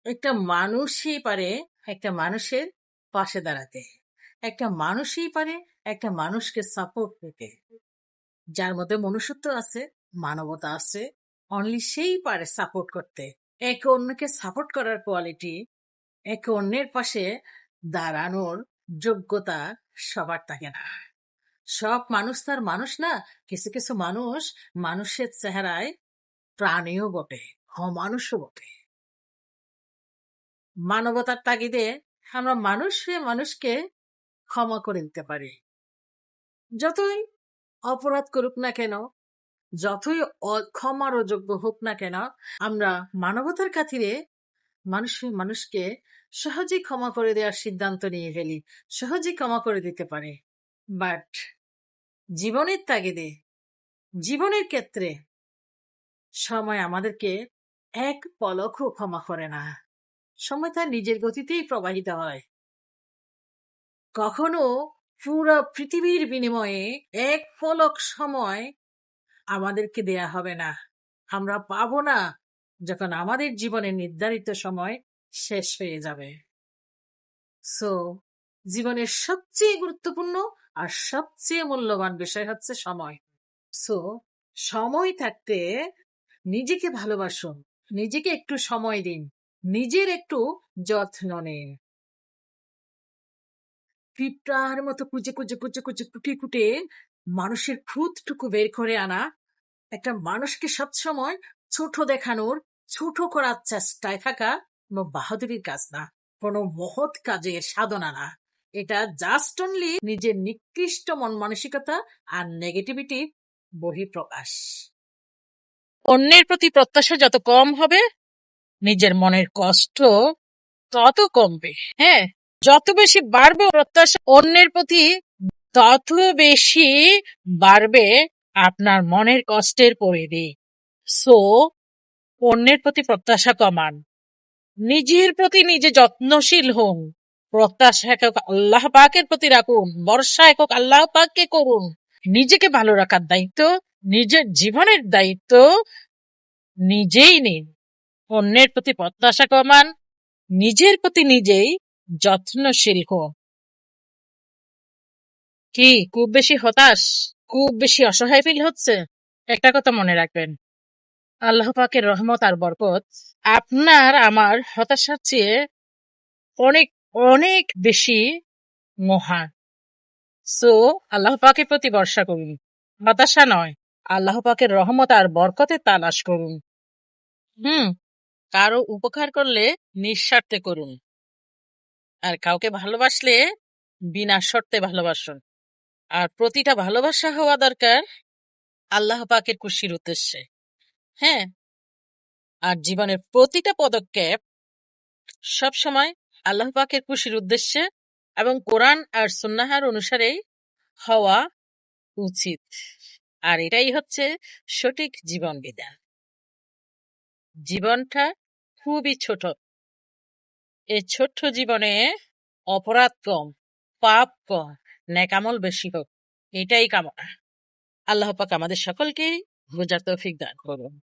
একটা মানুষই পারে একটা মানুষের পাশে দাঁড়াতে। একটা মানুষই পারে একটা মানুষকে সাপোর্ট দিতে। যার মধ্যে মনুষ্যত্ব আছে, মানবতা আছে, অনলি সেই পারে সাপোর্ট করতে। একে অন্যকে সাপোর্ট করার কোয়ালিটি, একে অন্যের পাশে দাঁড়ানোর যোগ্যতা সবার থাকে না। সব মানুষ তার মানুষ না। কিছু কিছু মানুষ মানুষের চেহারায় প্রাণীও বটে, অমানুষও বটে। মানবতার তাগিদে আমরা মানুষ হয়ে মানুষকে ক্ষমা করে দিতে পারি। যতই অপরাধ করুক না কেন, যতই ক্ষমার অযোগ্য হোক না কেন, আমরা মানবতার খাতিরে মানুষ হয়ে মানুষকে সহজেই ক্ষমা করে দেওয়ার সিদ্ধান্ত নিয়ে ফেলি, সহজেই ক্ষমা করে দিতে পারি। বাট জীবনের তাগিদে, জীবনের ক্ষেত্রে সময় আমাদেরকে এক পলকও ক্ষমা করে না। সময় তার নিজের গতিতেই প্রবাহিত হয়। কখনো পুরো পৃথিবীর বিনিময়ে এক পলক সময় আমাদেরকে দেয়া হবে না, আমরা পাবো না, যখন আমাদের জীবনের নির্ধারিত সময় শেষ হয়ে যাবে। সো জীবনের সবচেয়ে গুরুত্বপূর্ণ আর সবচেয়ে মূল্যবান বিষয় হচ্ছে সময়। সো সময় থাকতে নিজেকে ভালোবাসুন, নিজেকে একটু সময় দিন, নিজের একটু যত্ন নিন। পিঁপড়ার মতো কুচে কুচে কুচে কুচে কুটে কুটে মানুষের খুঁতটুকু বের করে আনা একটা মানুষকে সবসময় ছোট দেখানোর, ছোট করার চেষ্টায় থাকা কোনো বাহাদুরির কাজ না, কোনো মহৎ কাজের সাধনা না। এটা জাস্ট অনলি নিজের নিকৃষ্ট মন মানসিকতা আর নেগেটিভিটি বহিঃপ্রকাশ। অন্যের প্রতি প্রত্যাশা যত কম হবে, নিজের মনের কষ্ট তত কমবে। হ্যাঁ, যত বেশি বাড়বে প্রত্যাশা অন্যের প্রতি, তত বেশি বাড়বে আপনার মনের কষ্টের পরিধি। সো অন্যের প্রতি প্রত্যাশা কমান, নিজের প্রতি নিজে যত্নশীল হন। প্রত্যাশা একক আল্লাহ পাকের প্রতি রাখুন, ভরসা একক আল্লাহ পাককে করুন। নিজেকে ভালো রাখার দায়িত্ব, নিজের জীবনের দায়িত্ব নিজেই নিন। অন্যের প্রতি প্রত্যাশা কমান, নিজের প্রতি নিজেই যত্নশীল হন। কি খুব বেশি হতাশ, খুব বেশি অসহায় ফিল হচ্ছে? একটা কথা মনে রাখবেন, আল্লাহ পাকের রহমত আর বরকত আপনার আমার হতাশার চেয়ে অনেক অনেক বেশি মহান। সো আল্লাহ পাকের প্রতি ভরসা করুন, হতাশা নয়, আল্লাহ পাকের রহমত আর বরকতের তালাশ করুন। কারো উপকার করলে নিঃস্বার্থে করুন, আর কাউকে ভালোবাসলে বিনা শর্তে ভালোবাসুন। আর প্রতিটা ভালোবাসা হওয়া দরকার আল্লাহ পাকের খুশির উদ্দেশ্যে। হ্যাঁ, আর জীবনের প্রতিটা পদক্ষেপ সবসময় আল্লাহ পাকের খুশির উদ্দেশ্যে এবং কোরআন আর সুন্নাহর অনুসারেই হওয়া উচিত। আর এটাই হচ্ছে সঠিক জীবন বিধান। জীবনটা খুবই ছোট, এই ছোট্ট জীবনে অপরাধ কম, পাপ কম, নেকামল বেশি হোক, এটাই কামনা। আল্লাহ পাক আমাদের সকলকেই বোঝার তৌফিক দান করুন।